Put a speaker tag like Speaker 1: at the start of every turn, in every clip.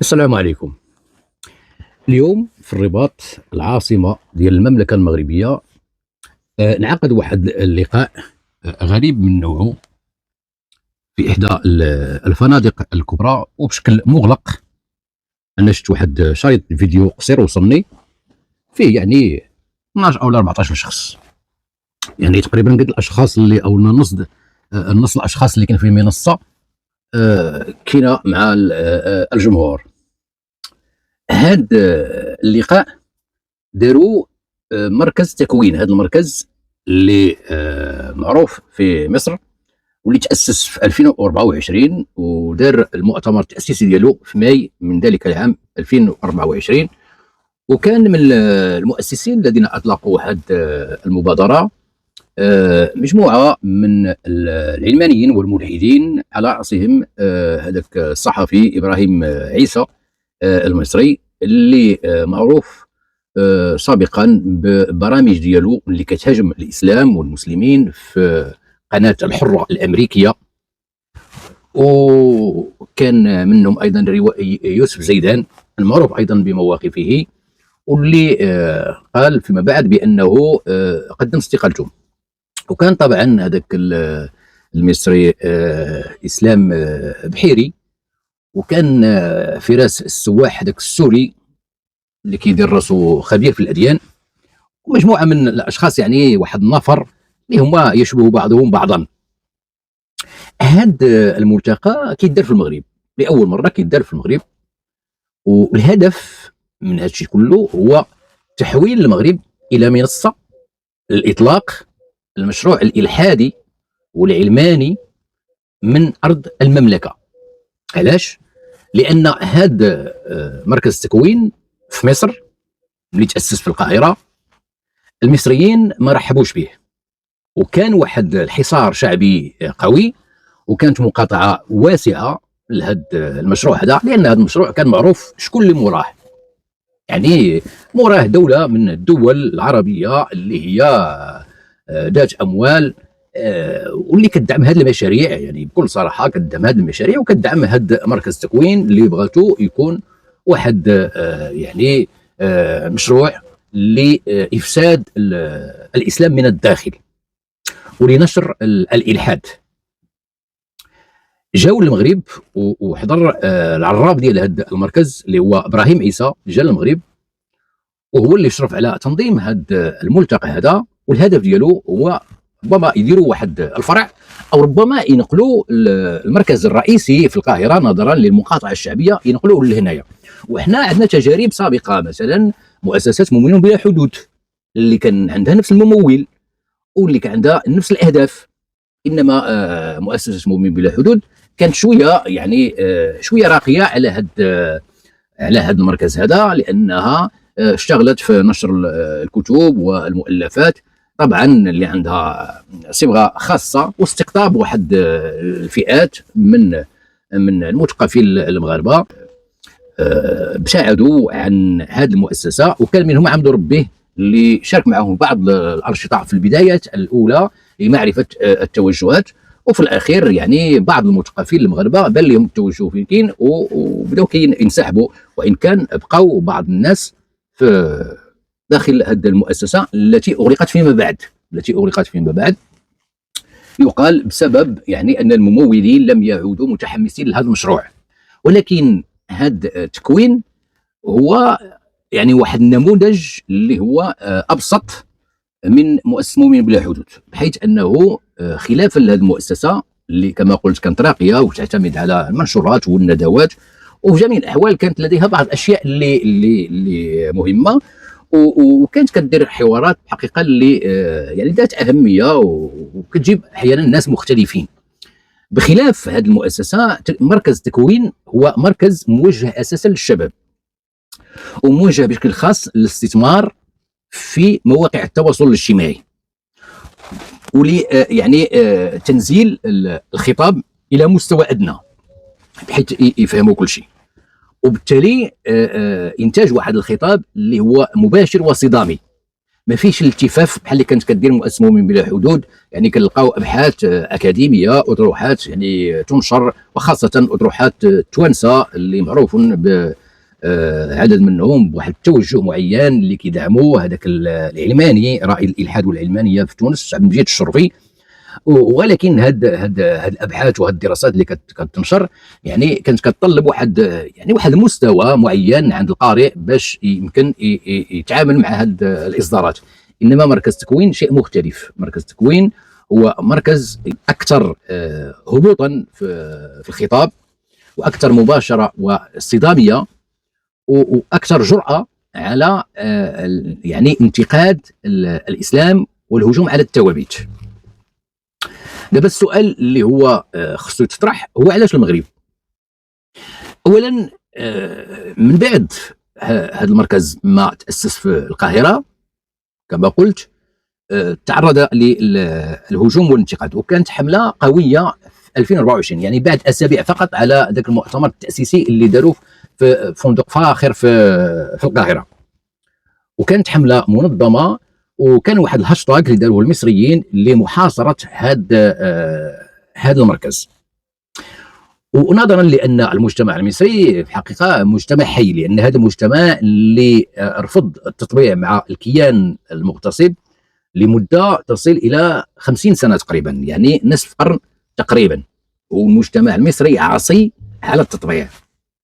Speaker 1: السلام عليكم. اليوم في الرباط العاصمة ديال المملكة المغربية انعقد واحد اللقاء غريب من نوعه في إحدى الفنادق الكبرى وبشكل مغلق. أنا شفت واحد شريط فيديو قصير وصلني فيه يعني 12 أو 14 شخص، يعني تقريبا قد الأشخاص اللي أو نص الأشخاص اللي كان في المنصة كاينة مع الجمهور. هاد اللقاء داروا مركز تكوين. هذا المركز اللي معروف في مصر واللي تأسس في 2024 ودار المؤتمر التأسيسي ديالو في ماي من ذلك العام 2024، وكان من المؤسسين الذين أطلقوا هذه المبادرة مجموعة من العلمانيين والملحدين على رأسهم هذاك الصحفي إبراهيم عيسى المصري اللي معروف سابقا ببرامج ديالو اللي كتهاجم الاسلام والمسلمين في قناه الحره الامريكيه. وكان منهم ايضا روائي يوسف زيدان المعروف ايضا بمواقفه، واللي قال فيما بعد بانه قدم استقالته. وكان طبعا هذاك المصري اسلام بحيري، وكان فراس السواح هذاك السوري اللي كيدير راسو خبير في الاديان، ومجموعه من الاشخاص، يعني واحد النفر اللي هما يشبه بعضهم بعضا. هذا الملتقى كيدار في المغرب لاول مره، كيدار في المغرب، والهدف من هذا الشيء كله هو تحويل المغرب الى منصه الاطلاق المشروع الالحادي والعلماني من ارض المملكه. علاش؟ لان هذا مركز تكوين في مصر اللي تأسس في القاهرة المصريين ما رحبوش به، وكان واحد الحصار شعبي قوي، وكانت مقاطعة واسعة لهذا المشروع هذا، لأن هذا المشروع كان معروف شكون اللي موراه. يعني موراه دولة من الدول العربية اللي هي ذات أموال واللي كتدعم هذه المشاريع، يعني بكل صراحة كتدعم هذه المشاريع وكتدعم هذا مركز تكوين اللي بغاتو يكون واحد يعني مشروع لإفساد الإسلام من الداخل ولنشر الإلحاد. جاو للمغرب وحضر العراب ديال هذا المركز اللي هو إبراهيم عيسى، جا للمغرب وهو اللي يشرف على تنظيم هذا الملتقى هذا. والهدف ديالو هو ربما يديروا واحد الفرع، او ربما ينقلوا المركز الرئيسي في القاهره نظرا للمقاطعه الشعبيه ينقلوه لهنايا. وحنا عندنا تجارب سابقه، مثلا مؤسسات مؤمنون بلا حدود اللي كان عندها نفس الممول واللي كان عندها نفس الاهداف، انما مؤسسه مؤمنون بلا حدود كانت شويه يعني شويه راقيه على هذا المركز هذا، لانها اشتغلت في نشر الكتب والمؤلفات طبعا اللي عندها صبغه خاصه، واستقطاب واحد الفئات من المثقفين المغاربه ابتعدوا عن هذه المؤسسه. وكان منهم عبد ربه اللي شارك معهم بعض الانشطه في البدايات الاولى لمعرفه التوجهات، وفي الاخير يعني بعض المثقفين المغاربه بان لهم التوجه فين كاين وبداو ينسحبوا، وان كان بقاو بعض الناس في داخل هذه المؤسسه التي اغلقت فيما بعد يقال بسبب يعني ان الممولين لم يعودوا متحمسين لهذا المشروع. ولكن هذا التكوين هو يعني واحد النموذج اللي هو ابسط من مؤسسه مؤمن بلا حدود، بحيث انه خلافا لهذه المؤسسه اللي كما قلت كانت راقيه وتعتمد على المنشورات والندوات، وفي جميع الاحوال كانت لديها بعض الاشياء اللي مهمه، وكانت كدير حوارات حقيقه اللي يعني ذات اهميه وكتجيب احيانا ناس مختلفين. بخلاف هذه المؤسسه، مركز تكوين هو مركز موجه اساسا للشباب، وموجه بشكل خاص للاستثمار في مواقع التواصل الاجتماعي، ولي يعني تنزيل الخطاب الى مستوى ادنى بحيث يفهموا كل شيء، وبالتالي انتاج واحد الخطاب اللي هو مباشر وصدامي. ما فيش الالتفاف بحال اللي كانت كدير مؤسسه مؤمن بلا حدود. يعني كنلقاو ابحاث اكاديميه، اطروحات يعني تنشر، وخاصه اطروحات التوانسه اللي معروفون ب عدد منهم بواحد التوجه معين اللي كيدعموا هذاك العلماني، راي الالحاد والعلمانيه في تونس، عبد المجيد الشرفي. ولكن هاد الابحاث وهاد الدراسات اللي كتنشر يعني كانت كتطلب واحد المستوى معين عند القارئ باش يمكن يتعامل مع هاد الاصدارات. انما مركز تكوين شيء مختلف. مركز تكوين هو مركز اكثر هبوطا في الخطاب، واكثر مباشره واصطداميه، واكثر جرأه على يعني انتقاد الاسلام والهجوم على الثوابت. دابا السؤال اللي هو خصو يتطرح هو علاش المغرب؟ اولا من بعد هذا المركز ما تاسس في القاهره كما قلت، تعرض للهجوم والانتقاد، وكانت حمله قويه في 2024، يعني بعد اسابيع فقط على ذاك المؤتمر التاسيسي اللي داروه في فندق فاخر في القاهره. وكانت حمله منظمه، وكان واحد الهاشتاغ اللي داروه المصريين لمحاصره هذا المركز. ونظرا لان المجتمع المصري في الحقيقه مجتمع حي، لان هذا المجتمع اللي رفض التطبيع مع الكيان المغتصب لمده تصل الى 50 سنه تقريبا، يعني نصف قرن تقريبا. والمجتمع المصري عاصي على التطبيع،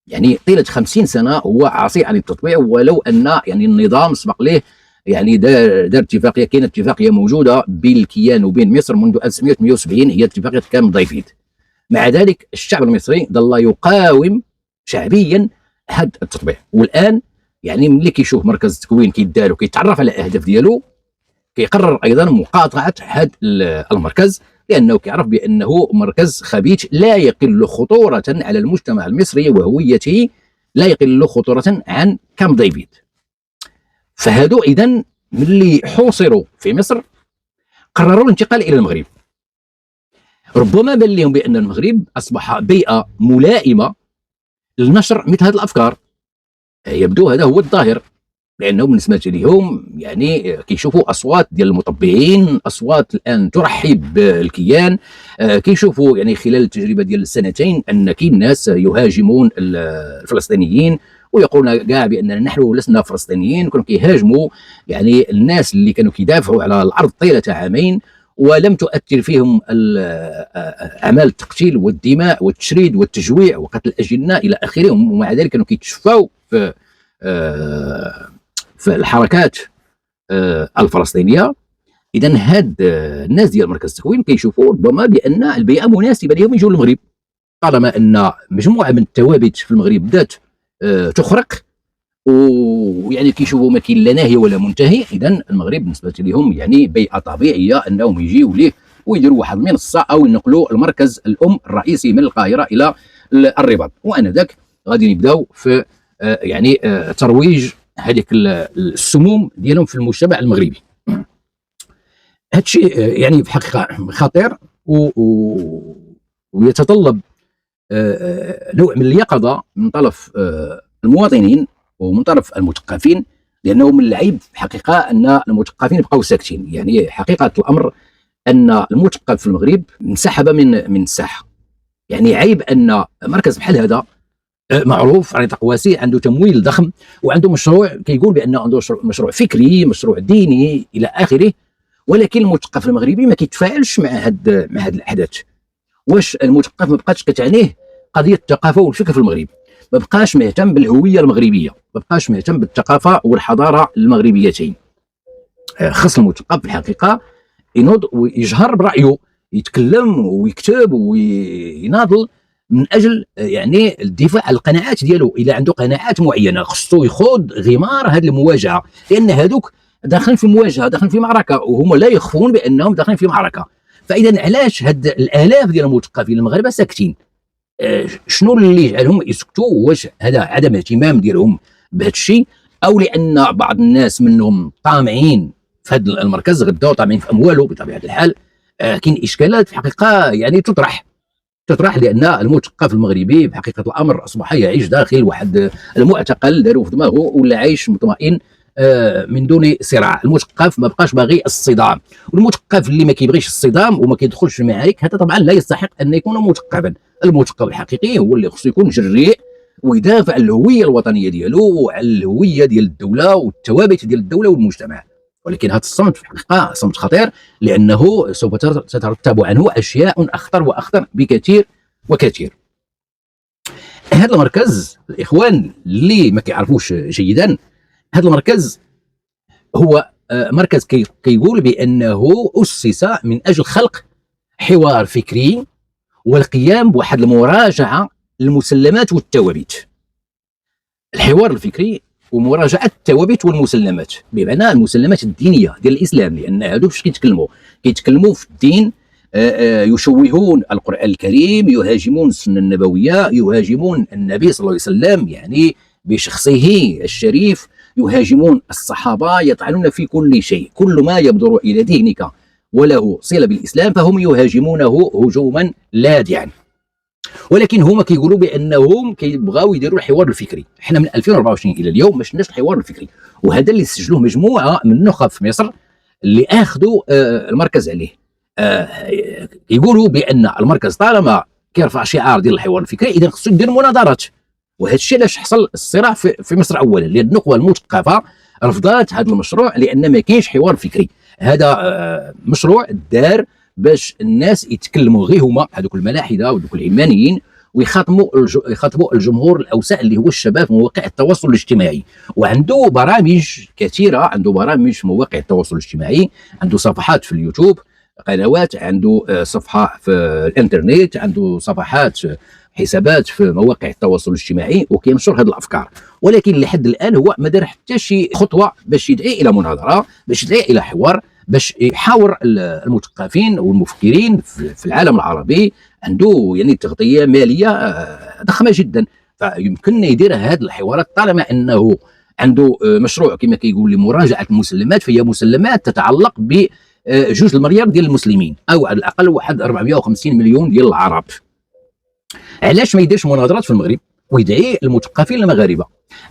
Speaker 1: يعني طيله 50 سنه هو عاصي عن التطبيع، ولو ان يعني النظام سبق له يعني دار اتفاقيه، كاينه اتفاقيه موجوده بين الكيان وبين مصر منذ 1978، هي اتفاقيه كامب ديفيد. مع ذلك الشعب المصري ظل يقاوم شعبيا هذا التطبيع. والان يعني ملي كيشوف مركز التكوين كيدار وكيتعرف على الاهداف ديالو، كيقرر ايضا مقاطعه هذا المركز، لانه كيعرف بانه مركز خبيث لا يقل خطوره على المجتمع المصري وهويته، لا يقل خطوره عن كامب ديفيد. فهادو اذا ملي حوصروا في مصر قرروا الانتقال الى المغرب. ربما بان لهم بان المغرب اصبح بيئه ملائمه لنشر مثل هذه الافكار. يبدو هذا هو الظاهر، لانه بالنسبه لهم يعني كيشوفوا اصوات ديال المطبعين، اصوات الان ترحب بالكيان. كيشوفوا يعني خلال التجربه ديال السنتين ان كاين ناس يهاجمون الفلسطينيين ويقولون كاع باننا نحن لسنا فلسطينيين، كانوا كيهاجموا يعني الناس اللي كانوا كيدافعوا على الارض طيله عامين، ولم تؤثر فيهم اعمال التقتيل والدماء والتشريد والتجويع وقتل الاجنه الى اخره، ومع ذلك كانوا كيتشفاو في الحركات الفلسطينيه. اذا هاد الناس ديال مركز التكوين كيشوفوا ربما بان البيئه مناسبه لهم يجوا للمغرب، طالما ان مجموعه من الثوابت في المغرب بدات تخرق، ويعني كيشوفوا ما كاين لا ناهي ولا منتهي. اذا المغرب بالنسبه لهم يعني بيئه طبيعيه انهم يجيوا ليه ويديروا واحد المنصه او ينقلوا المركز الام الرئيسي من القاهره الى الرباط، وانذاك غادي نبداو في يعني ترويج هذيك السموم ديالهم في المجتمع المغربي. هذا الشيء يعني في الحقيقه خطير ويتطلب نوع من اليقظه من طرف المواطنين ومن طرف المثقفين، لانه من العيب في الحقيقه ان المثقفين بقوا ساكتين. يعني حقيقه الامر ان المثقف في المغرب انسحب من الساحه. يعني عيب ان مركز بحال هذا معروف على نطاق واسع، عنده تمويل ضخم وعنده مشروع كيقول بانه عنده مشروع فكري، مشروع ديني الى اخره، ولكن المثقف المغربي ما كيتفاعلش مع هاد الاحداث. واش المثقف ما بقاتش كتعنيه قضيه الثقافه والفكر في المغرب، ما بقاش مهتم بالهويه المغربيه، ما بقاش مهتم بالثقافه والحضاره المغربيتين. خص المثقف في الحقيقه ينوض ويجهر برايه، يتكلم ويكتب ويناضل من اجل يعني الدفاع عن القناعات ديالو. الى عنده قناعات معينه خصو يخوض غمار هذه المواجهه، لان هذوك داخلين في مواجهه، داخلين في معركه، وهم لا يخفون بانهم داخلين في معركه. فاذا علاش هاد الالاف ديال المثقفين المغاربه ساكتين؟ شنو اللي يجعلهم يسكتوا؟ واش هذا عدم اهتمام ديالهم بهذا الشيء، او لان بعض الناس منهم طامعين في هذا المركز غدا طامعين في امواله بطبيعه الحال؟ كاين اشكالات في الحقيقه يعني تطرح لان المثقف المغربي بحقيقه الامر اصبح يعيش داخل واحد المعتقل داروه في دماغه، ولا عايش مطمئن من دون صراع. المثقف ما بقاش باغي الصدام، والمثقف اللي ما كيبغيش الصدام وما كيدخلش في المعارك هذا طبعا لا يستحق ان يكون مثقفا. المثقف الحقيقي هو اللي خصو يكون جريء ويدافع عن الهويه الوطنيه ديالو وعلى الهويه ديال الدوله والثوابت ديال الدوله والمجتمع. ولكن هذا الصمت في الحقيقه صمت خطير، لانه سوف تترتب عنه اشياء اخطر واخطر بكثير وكثير. هذا المركز الاخوان اللي ما كيعرفوش جيدا، هذا المركز هو مركز كيقول بانه اسس من اجل خلق حوار فكري والقيام بواحد المراجعه للمسلمات والثوابت. الحوار الفكري ومراجعه الثوابت والمسلمات، بمعنى المسلمات الدينيه ديال الاسلام، لان هادو فاش كيتكلموا في الدين، يشوهون القرآن الكريم، يهاجمون السنة النبوية، يهاجمون النبي صلى الله عليه وسلم يعني بشخصه الشريف، يهاجمون الصحابة، يطعنون في كل شيء، كل ما يبدر إلى دينك وله صلة بالإسلام فهم يهاجمونه هجوما لاذعا. ولكن هما كيقولوا بانهم كيبغاو يديروا الحوار الفكري. احنا من 2024 الى اليوم ما شفناش الحوار الفكري، وهذا اللي سجلوه مجموعه من النخب في مصر اللي اخذوا المركز عليه. يقولوا بان المركز طالما كيرفع شعار ديال الحوار الفكري اذا خصو يدير مناظرات، وهذا الشيء علاش حصل الصراع في مصر اولا، لان النخبه المثقفه رفضت هذا المشروع لان ما كاينش حوار فكري. هذا مشروع دار باش الناس يتكلموا غير هما هذوك الملاحده ودوك العلمانيين، ويخاطبوا الجمهور الاوسع اللي هو الشباب في مواقع التواصل الاجتماعي. وعنده برامج كثيره، عنده برامج في مواقع التواصل الاجتماعي، عنده صفحات في اليوتيوب، قنوات، عنده صفحه في الانترنت، عنده صفحات حسابات في مواقع التواصل الاجتماعي، وكينشر هذه الافكار. ولكن لحد الان هو ما دار حتى شي خطوه باش يدعي الى مناظره، باش يدعي الى حوار، باش يحاور المثقفين والمفكرين في العالم العربي. عنده يعني تغطيه ماليه ضخمه جدا، فيمكن يدير هذه الحوارات طالما انه عنده مشروع كما كيقول لمراجعه المسلمات، فهي مسلمات تتعلق ب 2 المليار ديال المسلمين، او على الاقل واحد 450 مليون ديال العرب. علاش ما يديرش مناظرات في المغرب ويدعي المثقفين المغاربه؟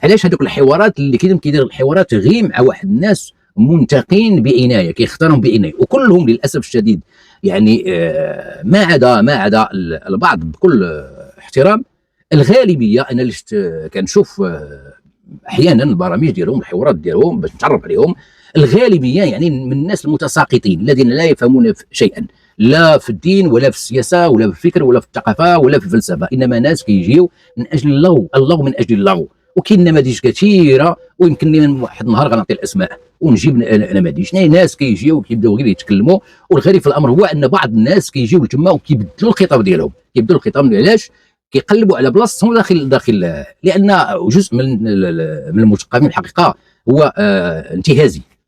Speaker 1: علاش هذوك الحوارات اللي كيدير الحوارات غير مع واحد الناس منتقين بعنايه، كيختارهم بعنايه، وكلهم للاسف الشديد يعني ما عدا البعض بكل احترام، الغالبيه انا اللي كنشوف احيانا البرامج ديالهم، الحوارات ديالهم باش نتعرف عليهم، الغالبيه يعني من الناس المتساقطين الذين لا يفهمون شيئا، لا في الدين ولا في السياسه ولا في الفكر ولا في الثقافه ولا في الفلسفه، انما ناس كيجيو من اجل اللغو من اجل اللغو. وكاين نماذج كثيره، ويمكن لي واحد النهار غنعطي الاسماء ونجيب نماذج. ناس كيجيو وكيبداو غير يتكلموا، والغريب في الامر هو ان بعض الناس كيجيو لتما وكيبدلوا الخطاب ديالهم، علاش؟ كيقلبوا على بلاصتهم داخل لان جزء من المثقفين الحقيقه هو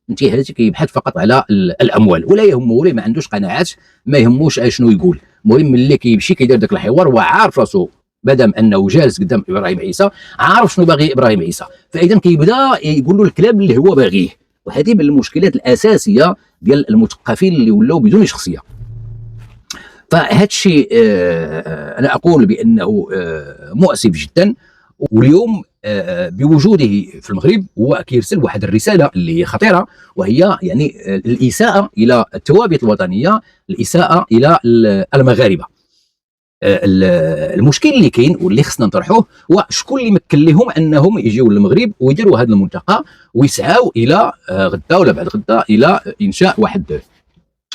Speaker 1: انتهازي كيبحث فقط على الاموال، ولا يهمه، ولا ما عندوش قناعات، ما يهموش شنو يقول. المهم اللي كيمشي كيدير داك الحوار وعارف راسو مادام انه جالس قدام ابراهيم عيسى عارف شنو باغي ابراهيم عيسى، فاذا كيبدا يقول له الكلام اللي هو باغيه. وهذه من المشكلات الاساسيه ديال المثقفين اللي ولاو بدون شخصيه. فهذا الشيء انا اقول بانه مؤسف جدا. واليوم بوجوده في المغرب هو كيرسل واحد الرساله اللي هي خطيره، وهي يعني الاساءه الى الثوابت الوطنيه، الاساءه الى المغاربه. المشكل اللي كاين واللي خصنا نطرحوه هو شكون اللي مكن لهم انهم يجيو للمغرب ويديروا هذا الملتقى ويسعوا الى غدا ولا بعد غدا الى انشاء واحد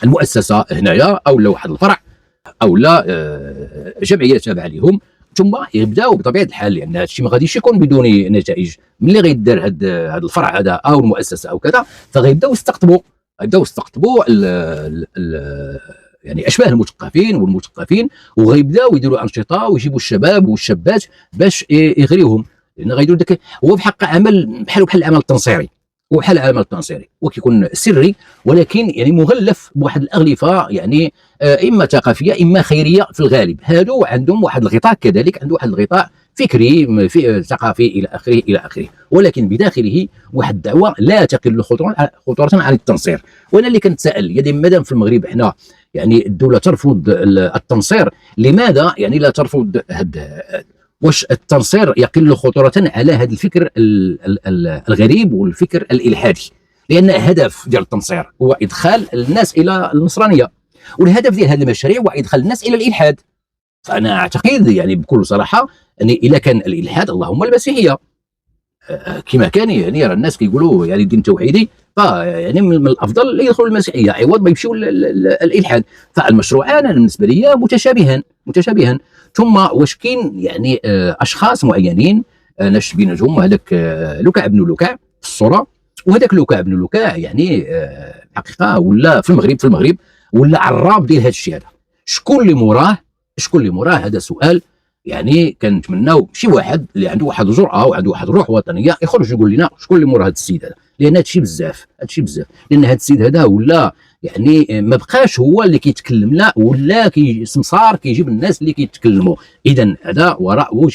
Speaker 1: المؤسسه هنايا، او واحد الفرع، او لا جمعيه تابعه لهم، ثم يبداوا بطبيعه الحال، لان هذا الشيء ما غاديش يكون بدون نتائج. ملي غيدار هذا الفرع هذا او المؤسسه او كذا، فغيبداو يستقطبوا يعني اشباه المثقفين وغيبداو يديروا انشطه ويجيبوا الشباب والشابات باش يغريوهم، لان غيديروا داك هو بحق عمل بحال العمل التنصيري، وكيكون سري، ولكن يعني مغلف بواحد الاغلفه يعني اما ثقافيه اما خيريه في الغالب. هادو عندهم واحد الغطاء، كذلك عنده واحد الغطاء فكري ثقافي الى اخره، ولكن بداخله واحد الدعوه لا تقل خطوره عن التنصير. وانا اللي كنتساءل يعني مادام في المغرب احنا يعني الدوله ترفض التنصير، لماذا يعني لا ترفض واش التنصير يقل خطورة على هذا الفكر الغريب والفكر الإلحادي؟ لأن الهدف ديال التنصير هو إدخال الناس إلى النصرانية، والهدف ديال هذه المشاريع هو إدخال الناس إلى الإلحاد. فأنا أعتقد يعني بكل صراحة أن إذا كان الإلحاد اللهم المسيحية كما كان يعني يرى الناس كيقولوا يعني دين توحيدي، فيعني من الافضل يدخلوا المسيحيه عوض ما يمشيوا الالحاد. فالمشروعان بالنسبه لي متشابهان. ثم واش كاين يعني اشخاص معينين نشبههم هذاك لوكا بن لوكا في الصوره، وهذاك لوكا بن لوكا يعني حقيقه ولا في المغرب ولا عراب ديال هذا الشيء هذا. شكون اللي موراه هذا سؤال يعني كنتمناو شي واحد اللي عنده واحد الجرأه وعنده واحد الروح وطنيه يخرج يقول لنا شكون اللي مور هذا السيد هذا، لان هذا الشيء بزاف لان هذا السيد هذا ولا يعني ما بقاش هو اللي كيتكلم، لا ولا سمسار كيجيب الناس اللي كيتكلموا. اذا هذا وراءه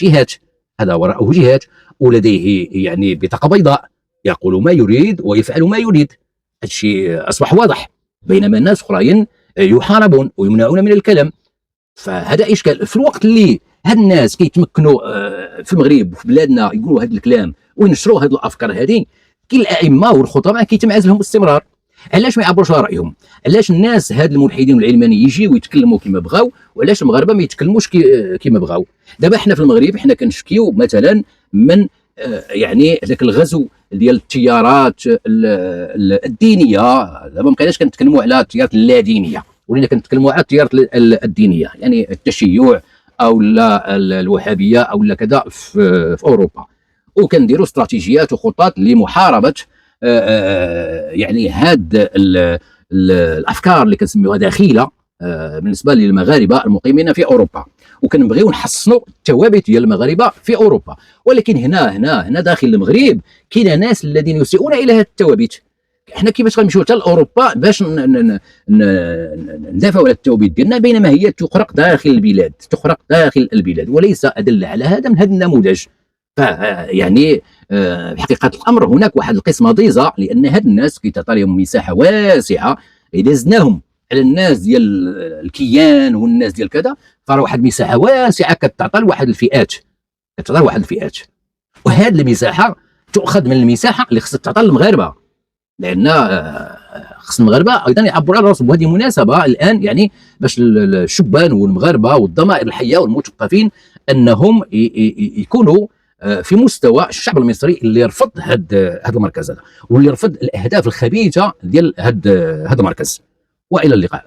Speaker 1: جهات ولديه يعني بطاقه بيضاء، يقول ما يريد ويفعل ما يريد. هذا الشيء اصبح واضح، بينما الناس اخرين يحاربون ويمنعون من الكلام. فهذا اشكال في الوقت اللي هاد الناس كيتمكنوا في المغرب وفي بلادنا يقولوا هذا الكلام وينشروا هذه الافكار هذه. كاين الائمه والخطباء كيتم لهم باستمرار. علاش ما يعبروش على رايهم؟ علاش الناس هاد الملحدين والعلمانيين يجيو ويتكلموا كما بغاو، وعلاش المغاربه ما يتكلموش كما بغاو؟ دابا حنا في المغرب حنا كنشكيو مثلا من يعني هذاك الغزو ديال التيارات الدينيه. دابا ما بقيناش كنتكلموا على التيارات اللادينيه، ولينا كنتكلموا على التيارات الدينيه، يعني التشيع او لا الوهابيه او لا كذا في اوروبا. وكنديروا استراتيجيات وخطط لمحاربه يعني هاد الافكار اللي كنسميوها داخله بالنسبه للمغاربه المقيمين في اوروبا، وكنبغيو نحسنوا الثوابت ديال المغاربه في اوروبا. ولكن هنا داخل المغرب كاين ناس الذين يسيئون الى هذه الثوابت. احنا كيفاش غنمشيو حتى لاوروبا باش ندافعوا على الثوابت ديالنا، بينما هي تخرق داخل البلاد وليس ادل على هذا من هذا النموذج. فيعني حقيقه الامر هناك واحد القسمه ضيزه، لان هاد الناس كيتعطى لهم مساحه واسعه. اذا زدناهم على الناس ديال الكيان والناس ديال كذا، فراه واحد المساحه واسعه كتعطى لواحد الفئات، وهذه المساحه تؤخذ من المساحه اللي خصها تعطى للمغاربه، لان خص المغاربه ايضا يعبروا على راسهم. وهذه مناسبه الان يعني باش الشبان والمغاربه والضمائر الحيه والمثقفين انهم يكونوا في مستوى الشعب المصري اللي يرفض هذا المركز هذا، واللي يرفض الاهداف الخبيثه ديال هذا المركز. والى اللقاء.